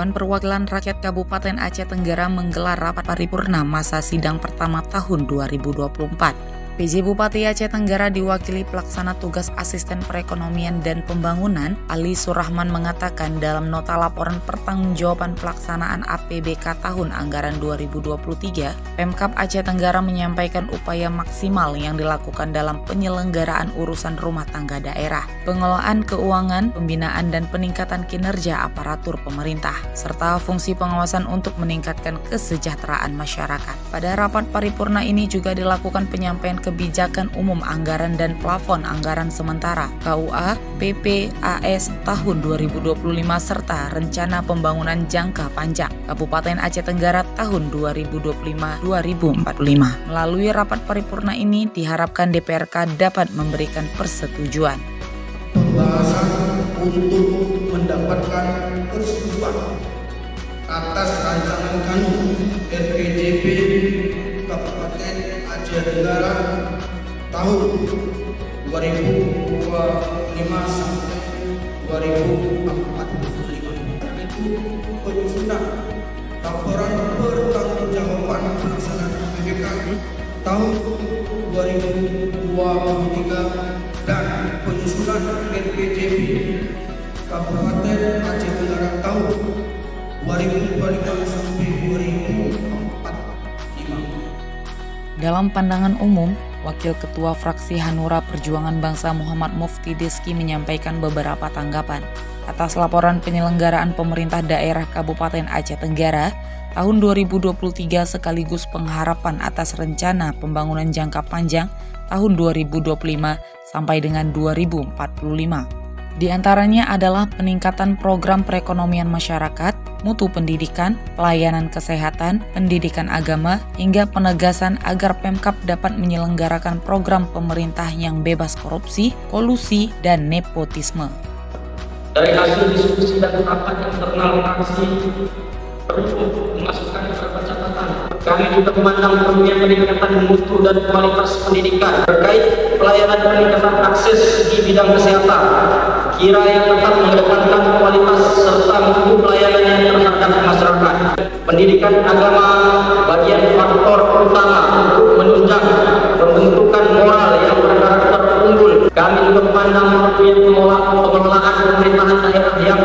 Dewan Perwakilan Rakyat Kabupaten Aceh Tenggara menggelar rapat paripurna masa sidang pertama tahun 2024. PJ Bupati Aceh Tenggara diwakili Pelaksana Tugas Asisten Perekonomian dan Pembangunan Ali Surahman mengatakan dalam nota laporan pertanggungjawaban pelaksanaan APBK tahun anggaran 2023, Pemkab Aceh Tenggara menyampaikan upaya maksimal yang dilakukan dalam penyelenggaraan urusan rumah tangga daerah, pengelolaan keuangan, pembinaan dan peningkatan kinerja aparatur pemerintah, serta fungsi pengawasan untuk meningkatkan kesejahteraan masyarakat. Pada rapat paripurna ini juga dilakukan penyampaian kebijakan umum anggaran dan plafon anggaran sementara KUA, PPAS tahun 2025 serta rencana pembangunan jangka panjang Kabupaten Aceh Tenggara tahun 2025-2045. Melalui rapat paripurna ini diharapkan DPRK dapat memberikan persetujuan. Pembahasan untuk mendapatkan persetujuan atas rancangan kanun RPJP Kabupaten Aceh Tenggara tahun 2025 sampai 2045. Itu penyusunan laporan pertanggungjawaban pelaksanaan APBK tahun 2023 dan penyusunan RPJP Kabupaten Aceh Tenggara tahun 2025 sampai 2045. Dalam pandangan umum, Wakil Ketua Fraksi Hanura Perjuangan Bangsa Muhammad Mufti Deski menyampaikan beberapa tanggapan atas laporan penyelenggaraan pemerintah daerah Kabupaten Aceh Tenggara tahun 2023 sekaligus pengharapan atas rencana pembangunan jangka panjang tahun 2025 sampai dengan 2045. Di antaranya adalah peningkatan program perekonomian masyarakat, mutu pendidikan, pelayanan kesehatan, pendidikan agama, hingga penegasan agar Pemkab dapat menyelenggarakan program pemerintah yang bebas korupsi, kolusi, dan nepotisme. Dari hasil diskusi dan rapat internal fraksi perlu memasukkan beberapa catatan. Kami juga memandang perlunya peningkatan mutu dan kualitas pendidikan terkait pelayanan peningkatan akses di bidang kesehatan. Kira yang tetap mengedepankan kualitas serta mutu pelayanan yang terhadap masyarakat. Pendidikan agama bagian faktor utama untuk menunjang pembentukan moral yang berkarakter unggul. Kami juga memandang perlunya pengelolaan pemerintahan daerah yang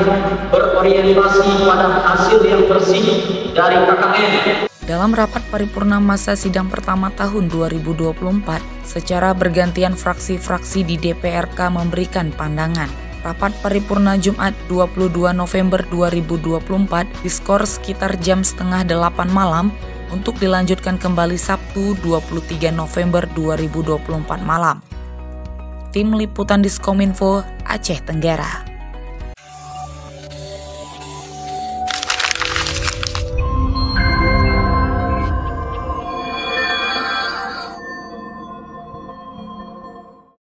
berorientasi pada hasil yang bersih dari KKN. Dalam rapat paripurna masa sidang pertama tahun 2024, secara bergantian fraksi-fraksi di DPRK memberikan pandangan. Rapat paripurna Jumat 22 November 2024 diskor sekitar jam setengah 8 malam untuk dilanjutkan kembali Sabtu 23 November 2024 malam. Tim Liputan Diskominfo Aceh Tenggara.